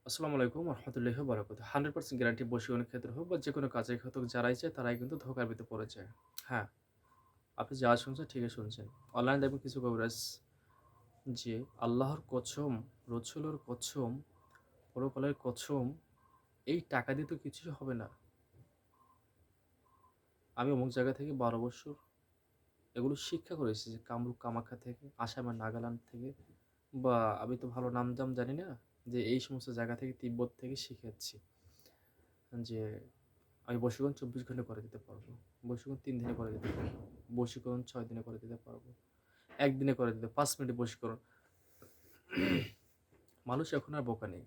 আসসালামু আলাইকুম রহমতুল্লাহি ওয়া বারাকাতুহু। 100% গ্যারান্টি বশীকরণের ক্ষেত্রে হোক বা যেকোনো কাজের ক্ষেত্রে হোক যারাই চায় তারাই কিন্তু ধোঁকার ভিতরে পড়ে যায়। হ্যাঁ, আপনি যা শুনছেন ঠিকই শুনছেন। অনলাইনে দেখবেন কিছু কবিরাজ যে আল্লাহর কসম, রসুলের কসম, পরকালের কসম এই টাকা দিয়ে তো কিছুই হবে না। আমি অমুক জায়গা থেকে ১২ বৎসর এগুলো শিক্ষা করেছি যে কামরূপ কামাখ্যা থেকে, আসামের নাগাল্যান্ড থেকে বা আমি তো ভালো নাম-জাম জানি না যে এই সমস্ত জায়গা থেকে তিব্বত থেকে শিখেছি যে আমি বশীকরণ ২৪ ঘন্টায় করে দিতে পারবো। বশীকরণ ৩ দিনে করে দিতে পারবো। বশীকরণ ৬ দিনে করে দিতে পারবো। ১ দিনে করে দিতে ৫ মিনিটে বশীকরণ। মানুষ এখন আর বোকা নেই।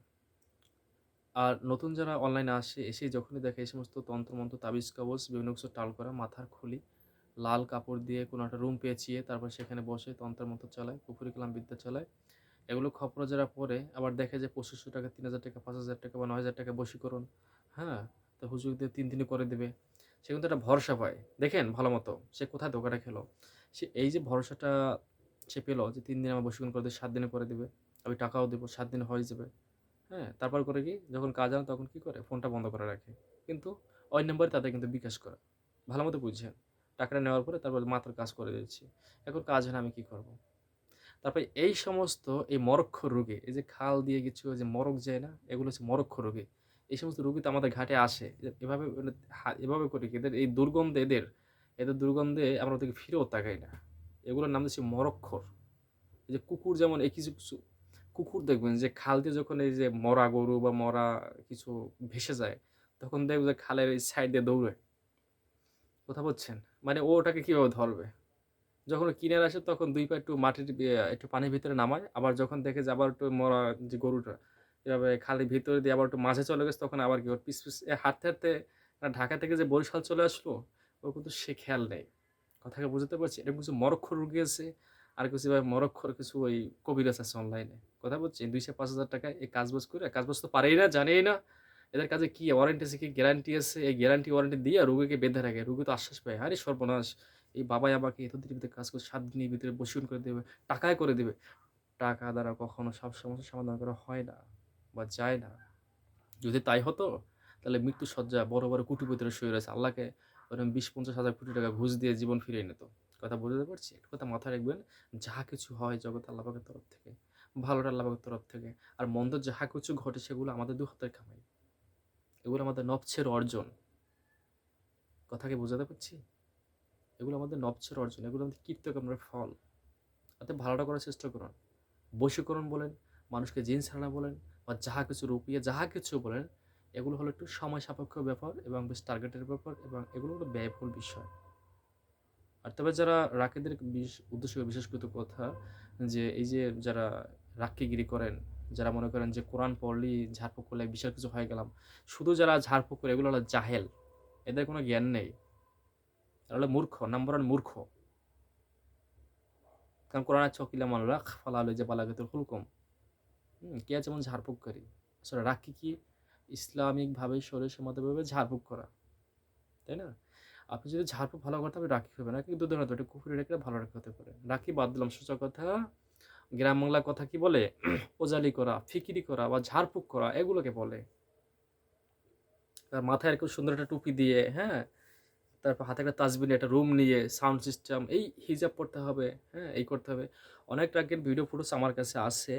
আর নতুন যারা অনলাইনে আসে, এসেই যখনই দেখে এই সমস্ত তন্ত্র-মন্ত্র, তাবিজ-কবজ বিভিন্ন কিছু টাল করা, মাথার খুলি, লাল কাপড় দিয়ে কোনো একটা রুম পেঁচিয়ে তারপর সেখানে বসে তন্ত্র-মন্ত্র চালায়, কুফরি কালাম বিদ্যা চালায়। এগুলো খপ্পরে যারা পড়ে আবার দেখে যে ৳২৫০০, ৳৩,০০০, ৳৫,০০০ বা ৳৯,০০০ বশীকরণ, হ্যাঁ? তো হুজুর দিয়ে ৩ দিনে করে দিবে। সে কিন্তু একটা ভরসা পায়। দেখেন ভালোমতো সে কোথায় ধোঁকাটা খেলো। সে এই যে ভরসাটা সে পেল যে ৩ দিনে আমার বশীকরণ করে দিয়ে ৭ দিনে করে দিবে। আমি টাকাও দিব, ৭ দিনে হয়ে যাবে। হ্যাঁ? তারপর করে কি? যখন কাজ হয় না তখন কি করে? ফোনটা বন্ধ করে রাখে। কিন্তু ওই নাম্বারে তাদের কিন্তু বিকাশ করা। ভালোমতো বুঝছেন। টাকাটা নেওয়ার পরে তারপর মাত্র কাজ করে দিচ্ছি। এখন কাজ হয় না আমি কি করব? তারপরে এই সমস্ত এই মরক্ষ রোগী, এই যে খাল দিয়ে কিছু ওই যে মরক যায় না? এগুলো হচ্ছে মরক্ষ রোগী। এই সমস্ত রোগী তো আমাদের ঘাটে আসে। এভাবে মানে এভাবে করে কি এদের এই দুর্গন্ধে এদের দুর্গন্ধে আমরা ওদিকে ফিরেও তাকাই না। এগুলোর নাম দিচ্ছি মরক্খর। এই যে কুকুর যেমন এই কিছু কুকুর দেখবেন যে খাল দিয়ে যখন এই যে মরা গরু বা মরা কিছু ভেসে যায়, তখন দেখবেন যে খালের এই সাইড দিয়ে দৌড়ায়। কথা বুঝছেন? মানে ও ওটাকে কিভাবে ধরবে? যখন ও কিনারে আসে তখন ২ পা একটু মাটির একটু পানির ভিতরে নামায়। আবার যখন দেখে যে আবার একটু মরা যে গরুটা এভাবে খালের ভিতরে দিয়ে আবার একটু মাঝে চলে গেছে তখন আবার কি ওর পিছ হাঁটতে ঢাকা থেকে যে বরিশাল চলে আসলো, ওর কিন্তু সে খেয়াল নেই। কথা কি বুঝাতে পারছি? এরকম কিছু মরক্ষ্যর রোগী আছে, আর কিছু ভাই মরক্ষ্যর কিছু ওই কবিরাজ আছে অনলাইনে। কথা বুঝছেন? ৳২০০-৫,০০০ এই কাজবাজ করে কাজবাজ তো পারেই না, জানেই না। এদের কাছে কি ওয়ারেন্টি আছে, কি গ্যারান্টি আছে? এই গ্যারান্টি ওয়ারেন্টি দিয়ে রোগীকে বেঁধে রাখে। রোগী তো আশ্বাস পায়, "আরে সর্বনাশ! এই বাবাই আমাকে এতদিনের ভিতরে কাজ করে ৭ দিনের ভিতরে বশীকরণ করে দেবে, টাকায় করে দিবে।" টাকা দ্বারা কখনো সব সমস্যার সমাধান করা হয় না বা যায় না। যদি তাই হতো তাহলে মৃত্যুশয্যায় বড়, বড় কোটিপতিরা শুয়ে রয়েছে। আল্লাহকে ওরকম ২০-৫০,০০০ কোটি টাকা ঘুষ দিয়ে জীবন ফিরিয়ে নিত। কথা বুঝাতে পারছি? একটা কথা মাথায় রাখবেন, যাহা কিছু হয় জগতে আল্লাহ পাকের তরফ থেকে। ভালোটা আল্লাহ পাকের তরফ থেকে। আর মন্দ যাহা কিছু ঘটে সেগুলো আমাদের ২ হাতের কামাই। এগুলো আমাদের নফসের অর্জন। কথা কি বোঝাতে পারছি? এগুলো আমাদের নফসের অর্জন। এগুলো আমাদের কৃতকর্মের ফল। অতএব ভালোটা করার চেষ্টা করুন। বশীকরণ বলেন, মানুষকে জিন ছাড়া বলেন বা যাহা কিছু রুকিয়ে যাহা কিছু বলেন, এগুলো হলো একটু সময় সাপেক্ষ ব্যাপার এবং বেশ টার্গেটের ব্যাপার এবং এগুলো হলো ব্যয়বহুল বিষয়। আর তবে যারা রাকিদের উদ্দেশ্য করে বিশেষকৃত কথা যে এই যে যারা রাক্কিগিরি করেন, যারা মনে করেন যে কোরআন পড়লেই ঝাড়ফুঁক করলে বিশাল কিছু হয়ে গেলাম। শুধু যারা ঝাড়ফুঁক করে এগুলো হলো জাহেল। এদের কোনো জ্ঞান নেই। এরা হলো মূর্খ, নাম্বার 1 মূর্খ। কারণ কোরআন আছে ওয়াকিলা মান রাখ ফালা আলাইহি বালাগাতুল হুলকুম। কে যেমন ঝাড়ফুঁককারী। আসলে রাক্কি কি? ইসলামিকভাবে শরীয়সম্মতভাবে ঝাড়ফুঁক করা। তাই না? আপনি যদি ঝাড়ফুঁক ভালো করতে হবে রাখি হবে না। কিন্তু ধরেন এটা কুফরি রেখে ভালো রাখা হতে পারে। রাখি বাদ দিলাম সোজা কথা। গ্রাম বাংলার কথা কি বলে? ওজালি করা, ফিকিরি করা বা ঝাড়ফুঁক করা এগুলোকে বলে। তার মাথায় এরকম সুন্দর একটা টুপি দিয়ে, হ্যাঁ? তারপর হাতে একটা তাসবিহ নিয়ে একটা রুম নিয়ে সাউন্ড সিস্টেম এই হিজাব পড়তে হবে, হ্যাঁ? এই করতে হবে। অনেক রাগের ভিডিও ফুটেজ আমার কাছে আছে।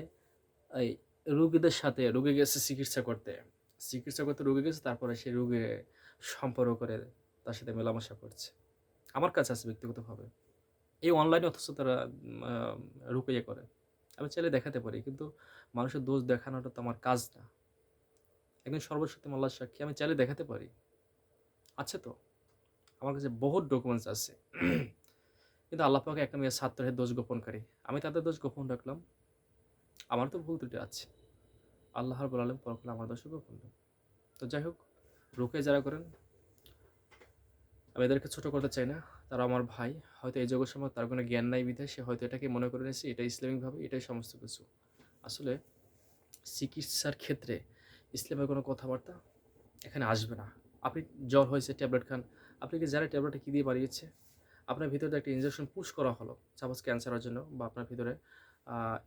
এই রোগীদের সাথে রোগী গেছে চিকিৎসা করতে। চিকিৎসা করতে রোগী গেছে তারপরে সে রোগী সম্পর্ক করে তার সাথে মেলামেশা করছে। আমার কাছে আছে ব্যক্তিগতভাবে। এই অনলাইনে অথচ তারা আ রুকিয়া করে। আমি চাইলে দেখাতে পারি। কিন্তু মানুষের দোষ দেখানোটা তো আমার কাজ না। একজন সর্বশক্তিমান আল্লাহর সাক্ষী আমি চাইলে দেখাতে পারি। আছে তো। আমার কাছে বহুত ডকুমেন্টস আছে। কিন্তু আল্লাহ পাক একটা মেয়ে ছাত্রের দোষ গোপনকারী। আমি তাদের দোষ গোপন রাখলাম। আমার তো ভুল ত্রুটি আছে। আল্লাহ রাব্বুল আলামিন পরকালে আমার দোষও গোপন রাখবেন। তো যাই হোক, রুকিয়া যারা করেন আমি এদেরকে ছোট করতে চাই না। তারা আমার ভাই। হয়তো এই জগৎ সম্পর্কে তার কোনো জ্ঞান নাই বিধায় সে হয়তো এটাকে মনে করে নিয়েছে এটা ইসলামিকভাবে এটাই সমস্ত কিছু। আসলে চিকিৎসার ক্ষেত্রে ইসলামের কোনো কথাবার্তা এখানে আসবে না। আপনি জ্বর হয়েছে ট্যাবলেট খান। আপনি কি জানেন ট্যাবলেটটা কী দিয়ে বানিয়েছে? আপনার ভিতরে একটা ইনজেকশন পুশ করা হলো। সাপোজ ক্যান্সারের জন্য বা আপনার ভিতরে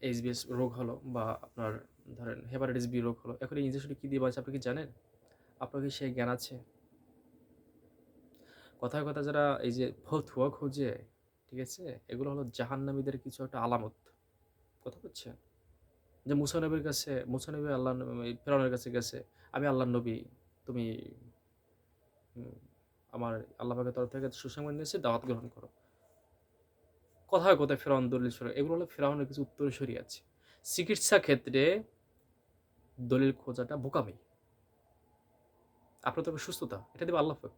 এইচবিএস রোগ হলো বা আপনার ধরেন হেপাটাইটিস বি রোগ হলো, এখন এই ইনজেকশনটা কী দিয়ে বাঁচে আপনি কি জানেন? আপনার কি সেই জ্ঞান আছে? কথায় কথায় যারা এই যে ফতুয়া খোঁজে, ঠিক আছে? এগুলো হলো জাহান্নামীদের কিছু একটা আলামত। কথা বুঝছেন? যে মুসা নবীর কাছে, মুসা নবী আল্লাহর ফেরাউনের কাছে গেছে, "আমি আল্লাহর নবী, তুমি উম আমার আল্লাহ পাকের তরফ থেকে সুসংবাদ নিয়েছি, দাওয়াত গ্রহণ করো।" কথায় কথায় ফেরাউন দলিল সরে, এগুলো হলো ফেরাউনের কিছু উত্তরসূরি আছে। চিকিৎসা ক্ষেত্রে দলিল খোঁজাটা বোকামি। আপনার তবে সুস্থতা, এটা দিবে আল্লাহ পাক।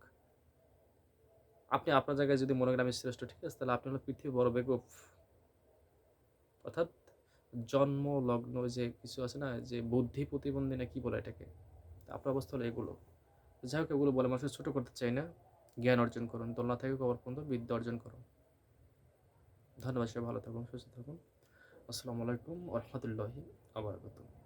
আপনি আপনার জায়গায় যদি মনে করেন আমি শ্রেষ্ঠ, ঠিক আছে? তাহলে আপনি হলো পৃথিবীর বড় বেকুব। অর্থাৎ জন্মলগ্ন যে কিছু আছে না? যে বুদ্ধি প্রতিবন্ধী না কি বলে এটাকে? আপনার অবস্থা হলো এগুলো। যাই হোক, এগুলো বলে মানুষকে ছোট করতে চাই না। জ্ঞান অর্জন করুন। দোলনা থেকে কবর পর্যন্ত বিদ্যা অর্জন করুন। ধন্যবাদ। সবাই ভালো থাকুন, সুস্থ থাকুন। আসসালামু আলাইকুম ওয়া রাহমাতুল্লাহি ওয়া বারাকাতুহু।